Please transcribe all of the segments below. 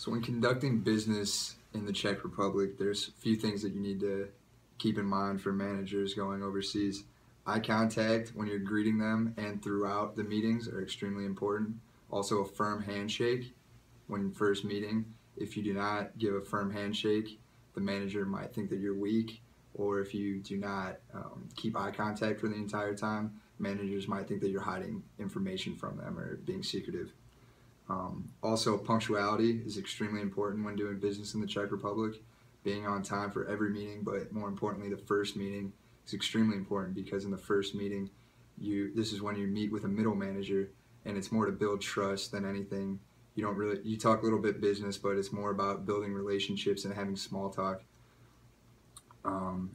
So when conducting business in the Czech Republic, there's a few things that you need to keep in mind for managers going overseas. Eye contact when you're greeting them and throughout the meetings are extremely important. Also a firm handshake when first meeting. If you do not give a firm handshake, the manager might think that you're weak, or if you do not keep eye contact for the entire time, managers might think that you're hiding information from them or being secretive. Also, punctuality is extremely important when doing business in the Czech Republic. Being on time for every meeting, but more importantly, the first meeting is extremely important because in the first meeting, this is when you meet with a middle manager, and it's more to build trust than anything. You talk a little bit business, but it's more about building relationships and having small talk. Do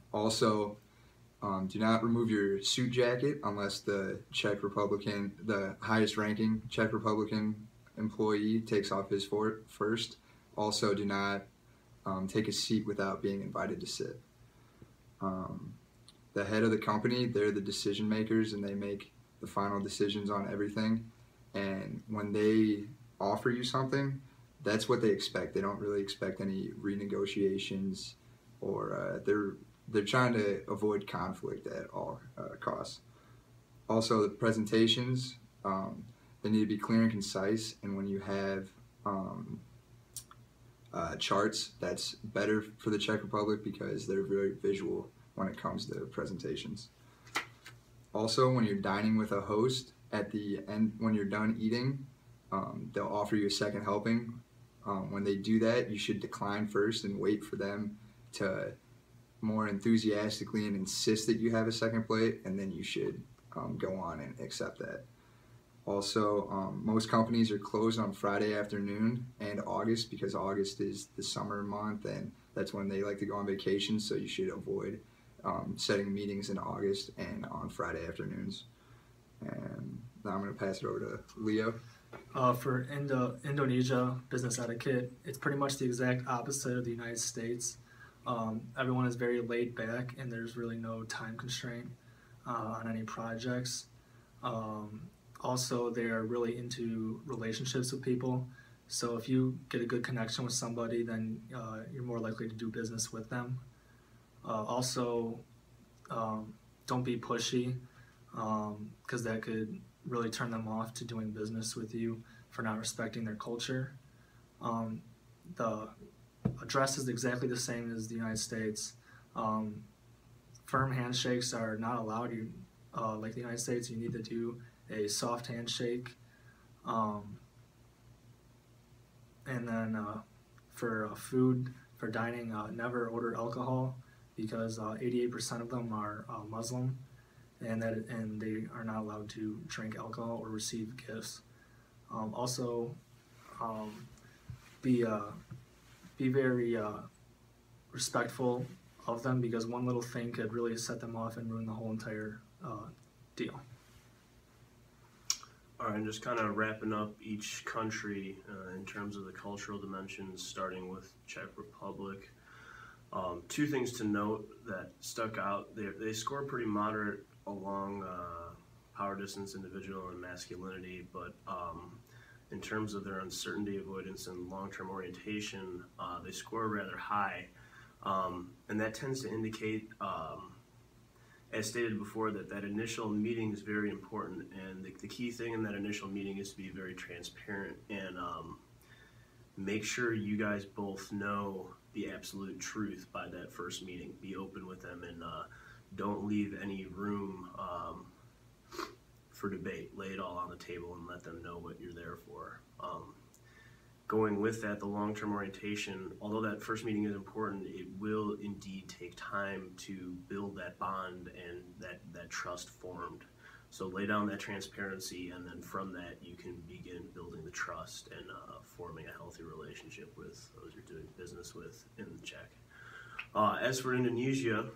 not remove your suit jacket unless the highest ranking Czech Republican employee takes off his first. Also, do not take a seat without being invited to sit. The head of the company, they're the decision makers and they make the final decisions on everything. And when they offer you something, that's what they expect. They don't really expect any renegotiations, or they're trying to avoid conflict at all costs. Also, the presentations, they need to be clear and concise, and when you have charts, that's better for the Czech Republic because they're very visual when it comes to presentations. Also, when you're dining with a host, at the end, when you're done eating, they'll offer you a second helping. When they do that, you should decline first and wait for them to more enthusiastically and insist that you have a second plate, and then you should go on and accept that. Also, most companies are closed on Friday afternoon and August because August is the summer month and that's when they like to go on vacation, so you should avoid setting meetings in August and on Friday afternoons. And now I'm going to pass it over to Leo. For Indonesia business etiquette, it's pretty much the exact opposite of the United States. Everyone is very laid back and there's really no time constraint on any projects. Also, they are really into relationships with people. So if you get a good connection with somebody, then you're more likely to do business with them. Also, don't be pushy, because that could really turn them off to doing business with you for not respecting their culture. The address is exactly the same as the United States. Firm handshakes are not allowed. Like the United States, you need to do a soft handshake. And then for food, for dining, never order alcohol because 88% of them are Muslim, and they are not allowed to drink alcohol or receive gifts. Also, be very respectful of them because one little thing could really set them off and ruin the whole entire deal. All right, and just kind of wrapping up each country in terms of the cultural dimensions, starting with Czech Republic. Two things to note that stuck out. They score pretty moderate along power distance, individual, and masculinity, but in terms of their uncertainty avoidance and long-term orientation, they score rather high. And that tends to indicate, as stated before, that initial meeting is very important, and the key thing in that initial meeting is to be very transparent and make sure you guys both know the absolute truth by that first meeting. Be open with them and don't leave any room for debate. Lay it all on the table and let them know what you're there for. Going with that, the long-term orientation, although that first meeting is important, it will indeed take time to build that bond and that trust formed. So lay down that transparency, and then from that you can begin building the trust and forming a healthy relationship with those you're doing business with in the Czech. As for Indonesia,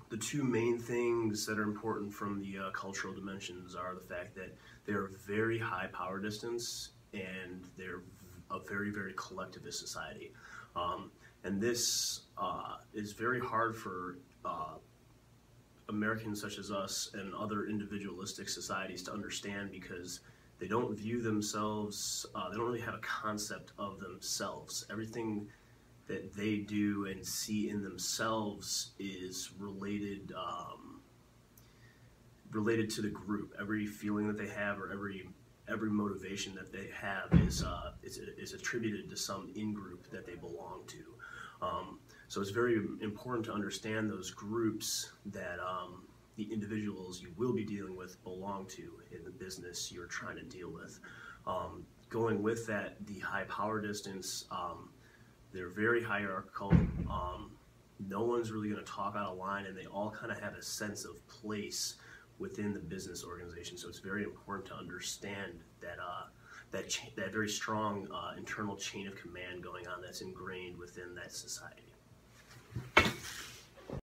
the two main things that are important from the cultural dimensions are the fact that they're very high power distance and they're a very, very collectivist society. And this is very hard for Americans such as us and other individualistic societies to understand because they don't view themselves, they don't really have a concept of themselves. Everything that they do and see in themselves is related related to the group. Every feeling that they have, or every motivation that they have is attributed to some in-group that they belong to. So it's very important to understand those groups that the individuals you will be dealing with belong to in the business you're trying to deal with. Going with that, the high power distance, they're very hierarchical. No one's really going to talk out of line, and they all kind of have a sense of place within the business organization. So it's very important to understand that that very strong internal chain of command going on that's ingrained within that society.